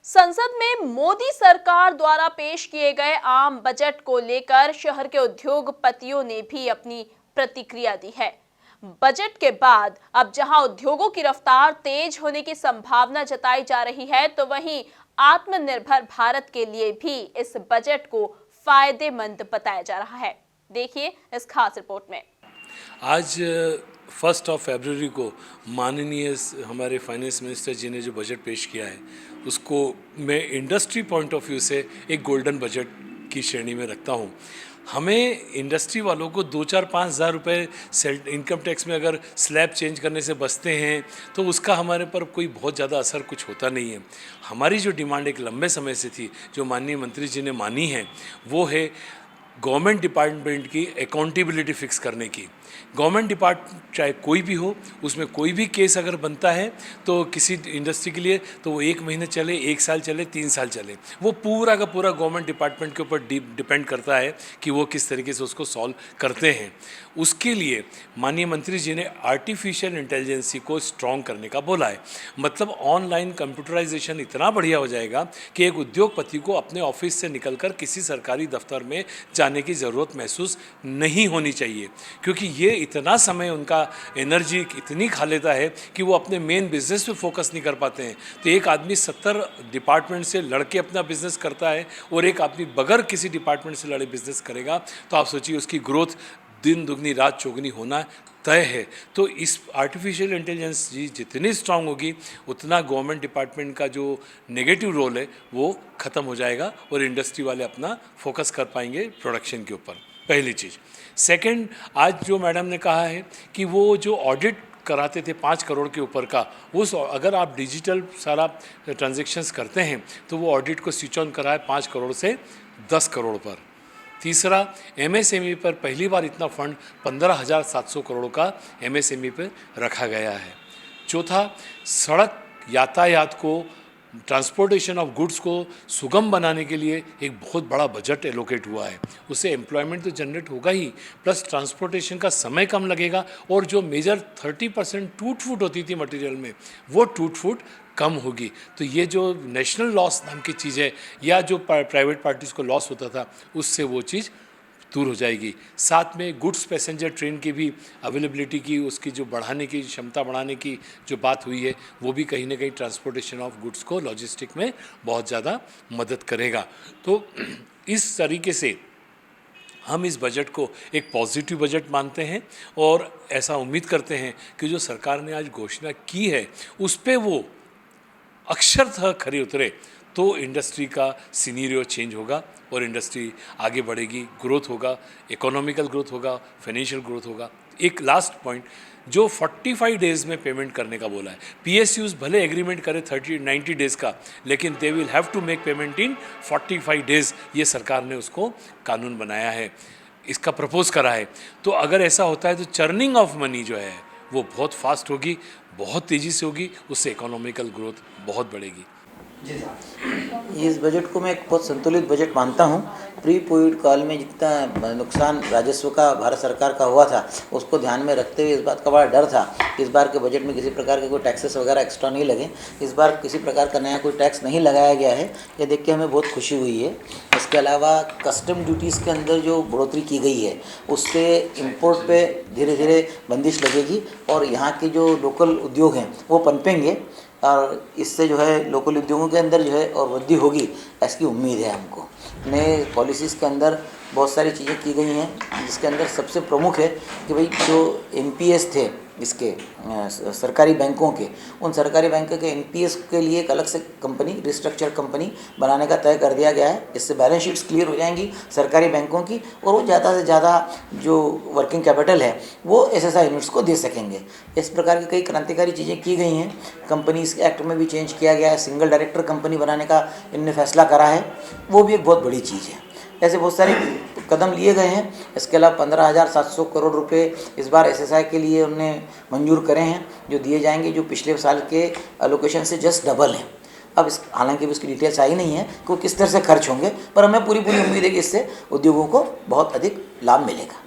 संसद में मोदी सरकार द्वारा पेश किए गए आम बजट को लेकर शहर के उद्योगपतियों ने भी अपनी प्रतिक्रिया दी है। बजट के बाद अब जहां उद्योगों की रफ्तार तेज होने की संभावना जताई जा रही है, तो वहीं आत्मनिर्भर भारत के लिए भी इस बजट को फायदेमंद बताया जा रहा है। देखिए इस खास रिपोर्ट में। आज 1 फरवरी को माननीय हमारे फाइनेंस मिनिस्टर जी ने जो बजट पेश किया है, उसको मैं इंडस्ट्री पॉइंट ऑफ व्यू से एक गोल्डन बजट की श्रेणी में रखता हूँ। हमें इंडस्ट्री वालों को 2-4-5 हज़ार रुपये इनकम टैक्स में अगर स्लैब चेंज करने से बचते हैं तो उसका हमारे पर कोई बहुत ज़्यादा असर कुछ होता नहीं है। हमारी जो डिमांड एक लंबे समय से थी, जो माननीय मंत्री जी ने मानी है, वो है गवर्नमेंट डिपार्टमेंट की अकाउंटेबिलिटी फिक्स करने की। गवर्नमेंट डिपार्टमेंट चाहे कोई भी हो, उसमें कोई भी केस अगर बनता है तो किसी इंडस्ट्री के लिए, तो वो 1 महीने चले, 1 साल चले, 3 साल चले, वो पूरा का पूरा गवर्नमेंट डिपार्टमेंट के ऊपर डिपेंड करता है कि वो किस तरीके से उसको सॉल्व करते हैं। उसके लिए माननीय मंत्री जी ने आर्टिफिशियल इंटेलिजेंसी को स्ट्रॉन्ग करने का बोला है। मतलब ऑनलाइन कंप्यूटराइजेशन इतना बढ़िया हो जाएगा कि एक उद्योगपति को अपने ऑफिस से निकलकर किसी सरकारी दफ्तर में जाने की ज़रूरत महसूस नहीं होनी चाहिए, क्योंकि ये इतना समय उनका एनर्जी इतनी खा लेता है कि वो अपने मेन बिजनेस पे फोकस नहीं कर पाते हैं। तो एक आदमी 70 डिपार्टमेंट से लड़के अपना बिजनेस करता है और एक आदमी बगैर किसी डिपार्टमेंट से लड़े बिजनेस करेगा, तो आप सोचिए उसकी ग्रोथ दिन दुगनी रात चौगुनी होना तय है। तो इस आर्टिफिशियल इंटेलिजेंस जी जितनी स्ट्रांग होगी, उतना गवर्नमेंट डिपार्टमेंट का जो नेगेटिव रोल है वो ख़त्म हो जाएगा और इंडस्ट्री वाले अपना फोकस कर पाएंगे प्रोडक्शन के ऊपर। पहली चीज़। सेकंड, आज जो मैडम ने कहा है कि वो जो ऑडिट कराते थे 5 करोड़ के ऊपर का, उस अगर आप डिजिटल सारा ट्रांजेक्शन्स करते हैं तो वो ऑडिट को स्विच ऑन कराए 5 करोड़ से 10 करोड़ पर। तीसरा, एमएसएमई पर पहली बार इतना फंड 15,700 करोड़ का एमएसएमई पर रखा गया है। चौथा, सड़क यातायात को, ट्रांसपोर्टेशन ऑफ गुड्स को सुगम बनाने के लिए एक बहुत बड़ा बजट एलोकेट हुआ है। उससे एम्प्लॉयमेंट तो जनरेट होगा ही, प्लस ट्रांसपोर्टेशन का समय कम लगेगा और जो मेजर 30% टूट फूट होती थी मटेरियल में, वो टूट फूट कम होगी। तो ये जो नेशनल लॉस नाम की चीज़ है, या जो प्राइवेट पार्टीज़ को लॉस होता था, उससे वो चीज़ दूर हो जाएगी। साथ में गुड्स पैसेंजर ट्रेन की भी अवेलेबिलिटी की, उसकी जो बढ़ाने की क्षमता बढ़ाने की जो बात हुई है, वो भी कहीं ना कहीं ट्रांसपोर्टेशन ऑफ गुड्स को लॉजिस्टिक में बहुत ज़्यादा मदद करेगा। तो इस तरीके से हम इस बजट को एक पॉजिटिव बजट मानते हैं और ऐसा उम्मीद करते हैं कि जो सरकार ने आज घोषणा की है उस पर वो अक्षरशः खरी उतरे, तो इंडस्ट्री का सिनेरियो चेंज होगा और इंडस्ट्री आगे बढ़ेगी, ग्रोथ होगा, इकोनॉमिकल ग्रोथ होगा, फाइनेंशियल ग्रोथ होगा। एक लास्ट पॉइंट, जो 45 डेज़ में पेमेंट करने का बोला है, पीएसयूज़ भले एग्रीमेंट करे 90 डेज़ का, लेकिन they will have to make payment in 45 days. ये सरकार ने उसको कानून बनाया है, इसका प्रपोज करा है। तो अगर ऐसा होता है तो चर्निंग ऑफ मनी जो है वो बहुत फास्ट होगी, बहुत तेज़ी से होगी, उससे इकोनॉमिकल ग्रोथ बहुत बढ़ेगी। इस बजट को मैं एक बहुत संतुलित बजट मानता हूं। प्री कोविड काल में जितना नुकसान राजस्व का भारत सरकार का हुआ था, उसको ध्यान में रखते हुए इस बात का बड़ा डर था कि इस बार के बजट में किसी प्रकार के कोई टैक्सेस वगैरह एक्स्ट्रा नहीं लगे। इस बार किसी प्रकार का नया कोई टैक्स नहीं लगाया गया है, ये देख के हमें बहुत खुशी हुई है। इसके अलावा कस्टम ड्यूटीज़ के अंदर जो बढ़ोतरी की गई है, उससे इम्पोर्ट पे धीरे धीरे बंदिश लगेगी और यहाँ के जो लोकल उद्योग हैं वो पनपेंगे और इससे जो है लोकल उद्योगों के अंदर जो है और वृद्धि होगी, ऐसी उम्मीद है हमको। नए पॉलिसीज़ के अंदर बहुत सारी चीज़ें की गई हैं, जिसके अंदर सबसे प्रमुख है कि भाई जो एनपीएस थे इसके सरकारी बैंकों के, उन सरकारी बैंकों के एनपीएस के लिए एक अलग से कंपनी, रिस्ट्रक्चर कंपनी बनाने का तय कर दिया गया है। इससे बैलेंस शीट्स क्लियर हो जाएंगी सरकारी बैंकों की और वो ज़्यादा से ज़्यादा जो वर्किंग कैपिटल है वो एसएसआई यूनिट्स को दे सकेंगे। इस प्रकार की कई क्रांतिकारी चीज़ें की गई हैं। कंपनीज एक्ट में भी चेंज किया गया है, सिंगल डायरेक्टर कंपनी बनाने का इनने फैसला करा है, वो भी एक बहुत बड़ी चीज़ है। ऐसे बहुत सारे कदम लिए गए हैं। इसके अलावा 15,700 करोड़ रुपए इस बार एसएसआई के लिए उन्होंने मंजूर करे हैं, जो दिए जाएंगे, जो पिछले साल के एलोकेशन से जस्ट डबल है। अब हालांकि इसकी डिटेल्स आई नहीं है कि वो किस तरह से खर्च होंगे, पर हमें पूरी उम्मीद है कि इससे उद्योगों को बहुत अधिक लाभ मिलेगा।